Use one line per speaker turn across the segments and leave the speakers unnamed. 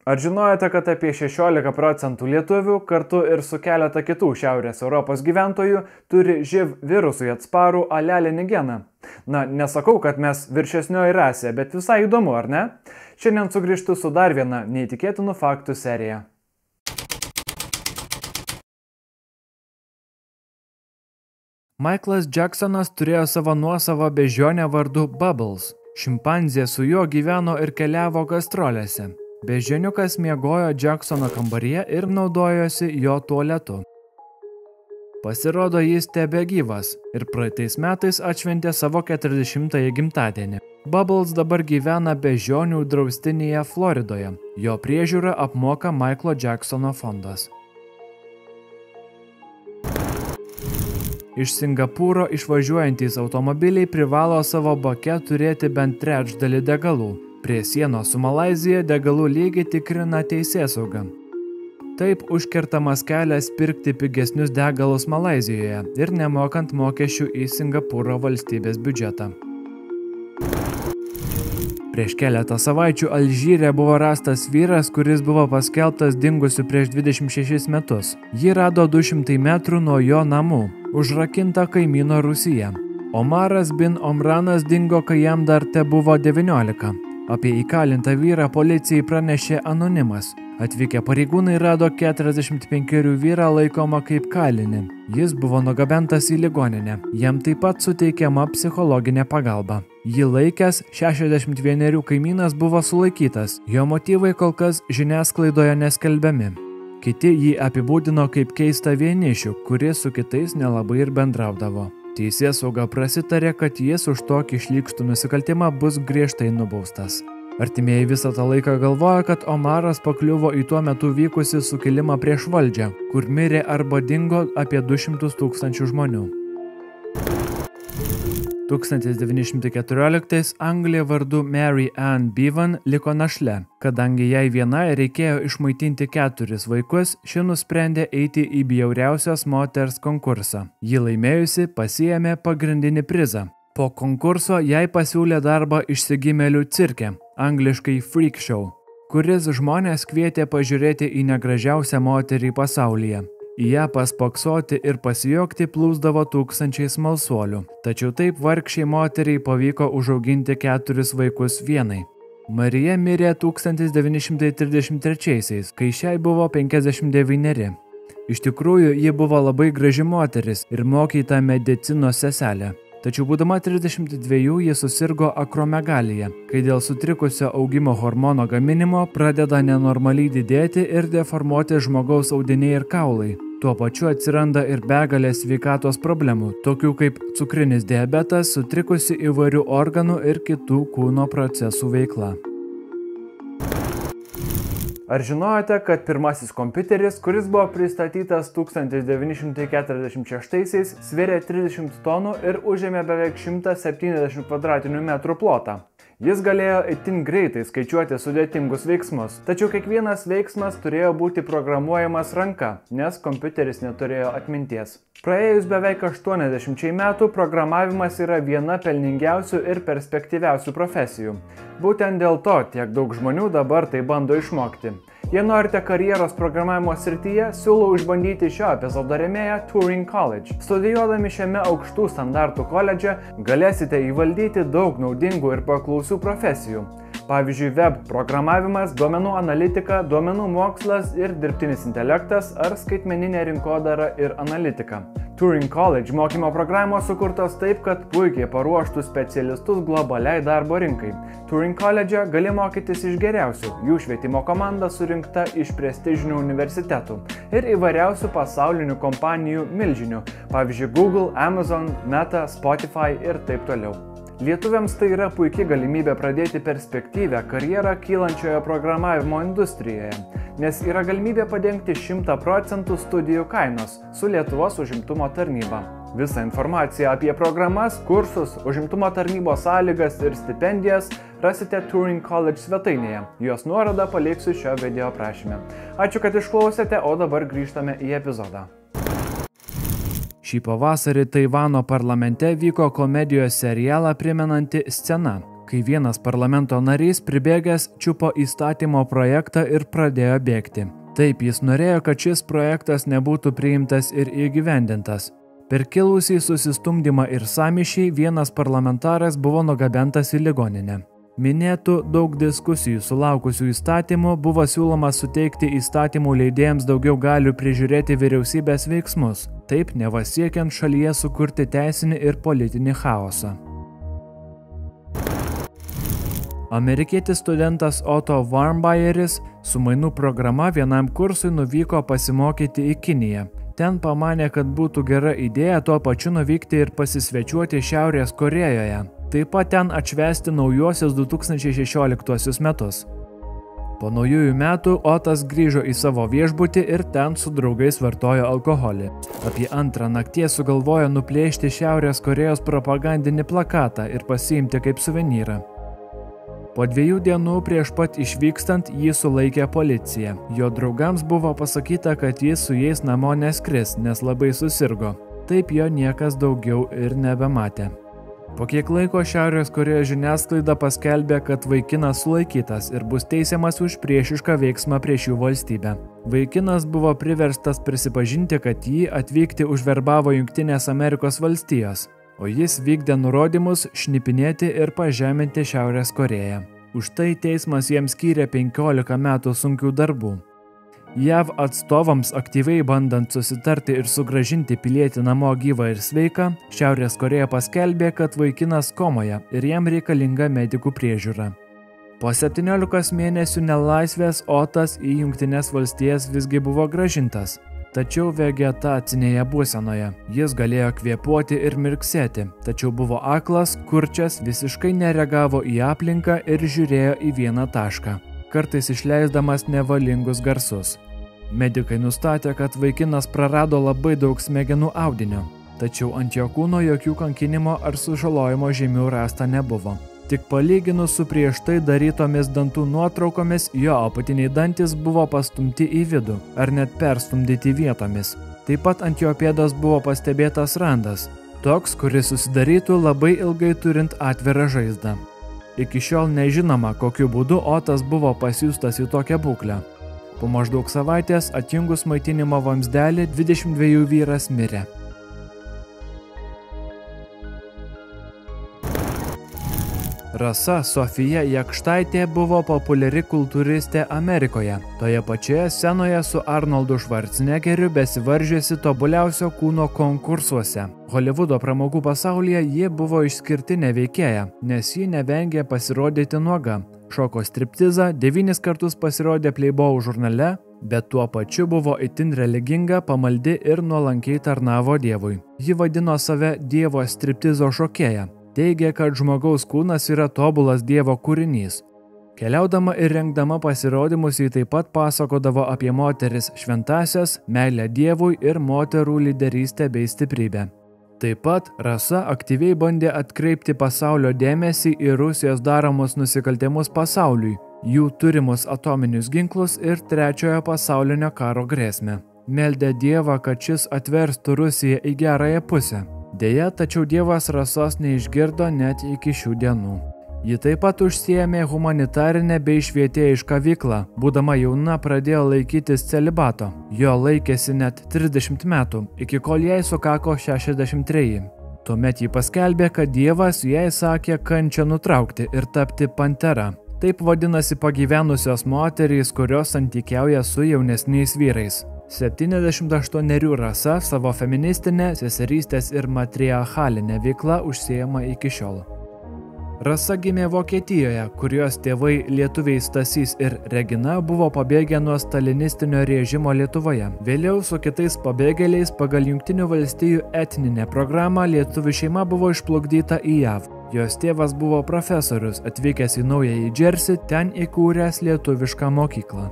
Ar žinojote, kad apie 16% lietuvių kartu ir su keletą kitų Šiaurės Europos gyventojų turi živ virusui atsparų alelinį geną? Na, nesakau, kad mes viršesnioji rasė, bet visai įdomu, ar ne? Šiandien sugrįžtu su dar viena neįtikėtinų faktų serija. Michaelas Jacksonas turėjo savo nuosavą beždžionę vardu Bubbles. Šimpanzė su juo gyveno ir keliavo gastrolėse. Beždžioniukas miegojo Jacksono kambaryje ir naudojosi jo tualetu. Pasirodo, jis tebegyvas ir praeitais metais atšventė savo 40-ąjį gimtadienį. Bubbles dabar gyvena beždžionių draustinyje Floridoje. Jo priežiūrą apmoka Michaelo Jacksono fondas. Iš Singapūro išvažiuojantys automobiliai privalo savo bake turėti bent trečdalį degalų. Prie sienos su Malaizija degalų lygį tikrina teisėsauga. Taip užkertamas kelias pirkti pigesnius degalus Malaizijoje ir nemokant mokesčių į Singapūro valstybės biudžetą. Prieš keletą savaičių Alžyre buvo rastas vyras, kuris buvo paskelbtas dingusiu prieš 26 metus. Jį rado 200 metrų nuo jo namų, užrakinta kaimyno Rusija. Omaras bin Omranas dingo, kai jam dar tebuvo 19. Apie įkalintą vyrą policijai pranešė anonimas. Atvykę pareigūnai rado 45 vyrą laikomą kaip kalinį. Jis buvo nugabentas į ligoninę. Jam taip pat suteikiama psichologinė pagalba. Jį laikęs 61 kaimynas buvo sulaikytas. Jo motyvai kol kas žiniasklaidoje neskelbiami. Kiti jį apibūdino kaip keistą vienišių, kuris su kitais nelabai ir bendraudavo. Teisėsauga prasitarė, kad jis už tokį šlykštų nusikaltimą bus griežtai nubaustas. Artimieji visą tą laiką galvoja, kad Omaras pakliuvo į tuo metu vykusį sukilimą prieš valdžią, kur mirė arba dingo apie 200 000 žmonių. 1914 Anglija vardu Mary Ann Bevan liko našle. Kadangi jai vienai reikėjo išmaitinti 4 vaikus, ši nusprendė eiti į bjauriausios moters konkursą. Ji laimėjusi pasiėmė pagrindinį prizą. Po konkurso jai pasiūlė darbą išsigimėlių cirke, angliškai freak show, kuris žmonės kvietė pažiūrėti į negražiausią moterį pasaulyje. Į ją paspoksoti ir pasijuokti plūsdavo tūkstančiai smalsuolių. Tačiau taip vargšiai moteriai pavyko užauginti 4 vaikus vienai. Marija mirė 1933, kai šiai buvo 59. Iš tikrųjų, ji buvo labai graži moteris ir mokyta medicinos seselė. Tačiau būdama 32 ji susirgo akromegalija, kai dėl sutrikusio augimo hormono gaminimo pradeda nenormaliai didėti ir deformuoti žmogaus audiniai ir kaulai. Tuo pačiu atsiranda ir begalė sveikatos problemų, tokių kaip cukrinis diabetas, sutrikusi įvairių organų ir kitų kūno procesų veikla. Ar žinojote, kad pirmasis kompiuteris, kuris buvo pristatytas 1946-aisiais, svėrė 30 tonų ir užėmė beveik 170 kvadratinių metrų plotą? Jis galėjo itin greitai skaičiuoti sudėtingus veiksmus, tačiau kiekvienas veiksmas turėjo būti programuojamas ranka, nes kompiuteris neturėjo atminties. Praėjus beveik 80 metų programavimas yra viena pelningiausių ir perspektyviausių profesijų. Būtent dėl to tiek daug žmonių dabar tai bando išmokti. Jei norite karjeros programavimo srityje, siūlau išbandyti šio epizodo rėmėją Turing College. Studijuodami šiame aukštų standartų koledže galėsite įvaldyti daug naudingų ir paklausių profesijų. Pavyzdžiui, web programavimas, duomenų analitika, duomenų mokslas ir dirbtinis intelektas ar skaitmeninė rinkodara ir analitika. Turing College mokymo programos sukurtos taip, kad puikiai paruoštų specialistus globaliai darbo rinkai. Turing College gali mokytis iš geriausių, jų švietimo komanda surinkta iš prestižinių universitetų ir įvairiausių pasaulinių kompanijų milžinių, pavyzdžiui Google, Amazon, Meta, Spotify ir taip toliau. Lietuviams tai yra puikia galimybė pradėti perspektyvę karjerą kylančioje programavimo industrijoje, nes yra galimybė padengti 100% studijų kainos su Lietuvos užimtumo tarnyba. Visą informaciją apie programas, kursus, užimtumo tarnybos sąlygas ir stipendijas rasite Turing College svetainėje. Jos nuorodą paliksiu šio video aprašyme. Ačiū, kad išklausėte, o dabar grįžtame į epizodą. Šį pavasarį Taivano parlamente vyko komedijos serialą primenanti scena, kai vienas parlamento narys pribėgęs čiupo įstatymo projektą ir pradėjo bėgti. Taip, jis norėjo, kad šis projektas nebūtų priimtas ir įgyvendintas. Per kilusį susistumdymą ir sąmyšį vienas parlamentaras buvo nugabentas į ligoninę. Minėtų daug diskusijų sulaukusių įstatymų buvo siūloma suteikti įstatymų leidėjams daugiau galių prižiūrėti vyriausybės veiksmus, taip neva siekiant šalyje sukurti teisinį ir politinį chaosą. Amerikietis studentas Otto Warmbayeris su mainų programa vienam kursui nuvyko pasimokyti į Kiniją. Ten pamanė, kad būtų gera idėja tuo pačiu nuvykti ir pasisvečiuoti Šiaurės Korėjoje. Taip pat ten atšvęsti naujuosius 2016 metus. Po naujųjų metų Otas grįžo į savo viešbutį ir ten su draugais vartojo alkoholį. Apie 2 nakties sugalvojo nuplėšti Šiaurės Korėjos propagandinį plakatą ir pasiimti kaip suvenyrą. Po 2 dienų prieš pat išvykstant jį sulaikė policija. Jo draugams buvo pasakyta, kad jis su jais namo neskris, nes labai susirgo. Taip jo niekas daugiau ir nebematė. Po kiek laiko Šiaurės Korėjos žiniasklaida paskelbė, kad vaikinas sulaikytas ir bus teisiamas už priešišką veiksmą prieš jų valstybę. Vaikinas buvo priverstas prisipažinti, kad jį atvykti užverbavo Jungtinės Amerikos valstijos, o jis vykdė nurodymus šnipinėti ir pažeminti Šiaurės Korėją. Už tai teismas jiems skyrė 15 metų sunkių darbų. JAV atstovams aktyviai bandant susitarti ir sugrąžinti pilietį namo gyvą ir sveiką, Šiaurės Korėja paskelbė, kad vaikinas komoje ir jam reikalinga medikų priežiūra. Po 17 mėnesių nelaisvės Otas į Jungtines valstijas visgi buvo grąžintas, tačiau vegetacinėje būsenoje. Jis galėjo kvėpuoti ir mirksėti, tačiau buvo aklas, kurčias, visiškai nereagavo į aplinką ir žiūrėjo į vieną tašką, kartais išleisdamas nevalingus garsus. Medikai nustatė, kad vaikinas prarado labai daug smegenų audinio, tačiau ant jo kūno jokių kankinimo ar sužalojimo žymių rasta nebuvo. Tik palyginus su prieš tai darytomis dantų nuotraukomis, jo apatiniai dantis buvo pastumti į vidų ar net perstumdyti vietomis. Taip pat ant jo pėdos buvo pastebėtas randas, toks, kuris susidarytų labai ilgai turint atvirą žaizdą. Iki šiol nežinoma, kokiu būdu Otas buvo pasiųstas į tokią būklę. Po maždaug savaitės atjungus maitinimo vamzdelį 22 vyras mirė. Rasa Sofija Jakštaitė buvo populiari kultūristė Amerikoje. Toje pačioje scenoje su Arnoldu Schwarzeneggeriu besivaržėsi tobuliausio kūno konkursuose. Holivudo pramogų pasaulyje ji buvo išskirtinė veikėja, nes ji nevengė pasirodyti nuoga. Šoko striptizą, 9 kartus pasirodė Playboy žurnale, bet tuo pačiu buvo itin religinga, pamaldi ir nuolankiai tarnavo Dievui. Ji vadino save Dievo striptizo šokėja. Teigė, kad žmogaus kūnas yra tobulas Dievo kūrinys. Keliaudama ir rengdama pasirodymus ji taip pat pasakodavo apie moteris šventąsias, meilę Dievui ir moterų lyderystę bei stiprybę. Taip pat Rasa aktyviai bandė atkreipti pasaulio dėmesį į Rusijos daromus nusikaltimus pasauliui, jų turimus atominius ginklus ir Trečiojo pasaulinio karo grėsmę. Meldė Dievą, kad šis atverstų Rusiją į gerąją pusę. Deja, tačiau Dievas Rasos neišgirdo net iki šių dienų. Ji taip pat užsiėmė humanitarinę bei švietėjišką veiklą. Būdama jauna pradėjo laikytis celibato. Jo laikėsi net 30 metų, iki kol jai sukako 63. Tuomet ji paskelbė, kad Dievas jai sakė kančią nutraukti ir tapti pantera. Taip vadinasi pagyvenusios moterys, kurios santykiauja su jaunesniais vyrais. 78 Rasa savo feministinę, seserystės ir matriarchalinę veiklą užsiema iki šiol. Rasa gimė Vokietijoje, kurios tėvai lietuviai Stasys ir Regina buvo pabėgę nuo stalinistinio režimo Lietuvoje. Vėliau su kitais pabėgėliais pagal Jungtinių valstijų etninę programą lietuvių šeima buvo išplukdyta į JAV. Jos tėvas buvo profesorius, atvykęs į Naująjį Džersį, ten įkūręs lietuvišką mokyklą.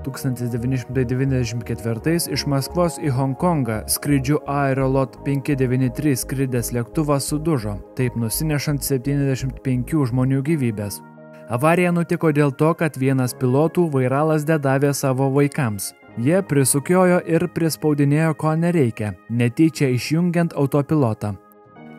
1994 iš Maskvos į Honkongą skrydžiu Aerolot 593 skridęs lėktuvas sudužo, taip nusinešant 75 žmonių gyvybės. Avarija nutiko dėl to, kad vienas pilotų vairalazdę davė savo vaikams. Jie prisukiojo ir prispaudinėjo ko nereikia, netyčia išjungiant autopilotą.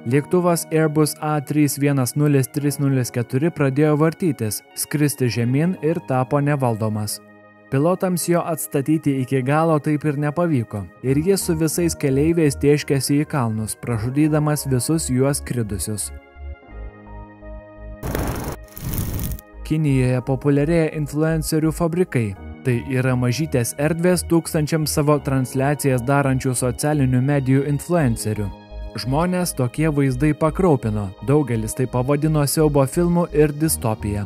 Lėktuvas Airbus A310-304 pradėjo vartytis, skristi žemyn ir tapo nevaldomas. Pilotams jo atstatyti iki galo taip ir nepavyko, ir jis su visais keleiviais tėškėsi į kalnus, pražudydamas visus juos skridusius. Kinijoje populiarėja influencerių fabrikai. Tai yra mažytės erdvės tūkstančiams savo transliacijas darančių socialinių medijų influencerių. Žmonės tokie vaizdai pakraupino, daugelis tai pavadino siaubo filmų ir distopija.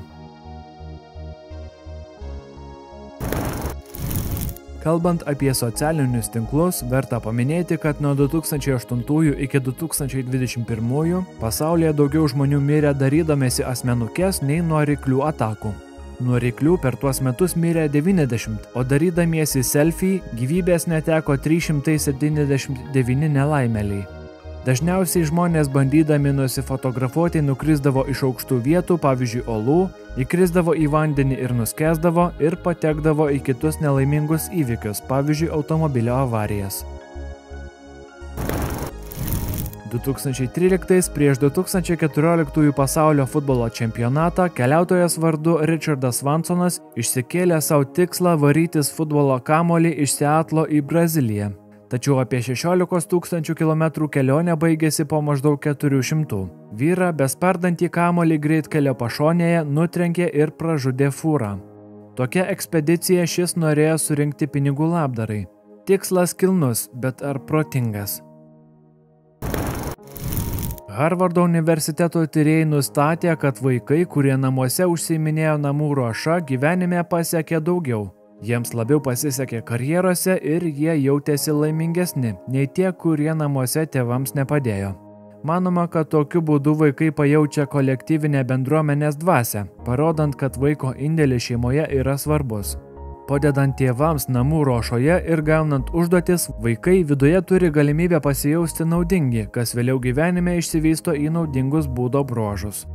Kalbant apie socialinius tinklus, verta paminėti, kad nuo 2008 iki 2021 pasaulyje daugiau žmonių mirė darydamėsi asmenukes nei nuo ryklių atakų. Nuo ryklių per tuos metus mirė 90, o darydamiesi selfie gyvybės neteko 379 nelaimėliai. Dažniausiai žmonės bandydami nusifotografuoti nukrisdavo iš aukštų vietų, pavyzdžiui, olų, įkrisdavo į vandenį ir nuskęsdavo ir patekdavo į kitus nelaimingus įvykius, pavyzdžiui, automobilio avarijas. 2013 prieš 2014 pasaulio futbolo čempionatą keliautojas vardu Richardas Swansonas išsikėlė savo tikslą varytis futbolo kamuolį iš Seatlo į Braziliją. Tačiau apie 16 000 km kelionė baigėsi po maždaug 400. Vyrą bespardantį kamuolį greitkelio pašonėje nutrenkė ir pražudė fūrą. Tokia ekspedicija šis norėjo surinkti pinigų labdarai. Tikslas kilnus, bet ar protingas? Harvardo universiteto tyrėjai nustatė, kad vaikai, kurie namuose užsiiminėjo namų ruoša, gyvenime pasiekė daugiau. Jiems labiau pasisekė karjerose ir jie jautėsi laimingesni, nei tie, kurie namuose tėvams nepadėjo. Manoma, kad tokiu būdu vaikai pajaučia kolektyvinę bendruomenės dvasią, parodant, kad vaiko indėlis šeimoje yra svarbus. Padedant tėvams namų ruošoje ir gaunant užduotis, vaikai viduje turi galimybę pasijausti naudingi, kas vėliau gyvenime išsivysto į naudingus būdo bruožus.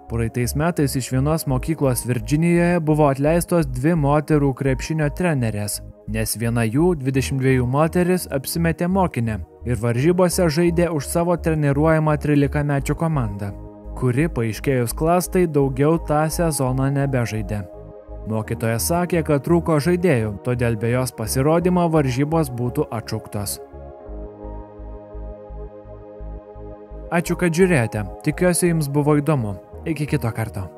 Praeitais metais iš vienos mokyklos Virdžinijoje buvo atleistos 2 moterų krepšinio trenerės, nes viena jų, 22 moteris, apsimetė mokinę ir varžybose žaidė už savo treniruojamą 13-mečių komandą, kuri, paaiškėjus klastai, daugiau tą sezoną nebežaidė. Mokytoja sakė, kad trūko žaidėjų, todėl be jos pasirodymo varžybos būtų atšauktos. Ačiū, kad žiūrėjote. Tikiuosi, jums buvo įdomu. Iki kito karto.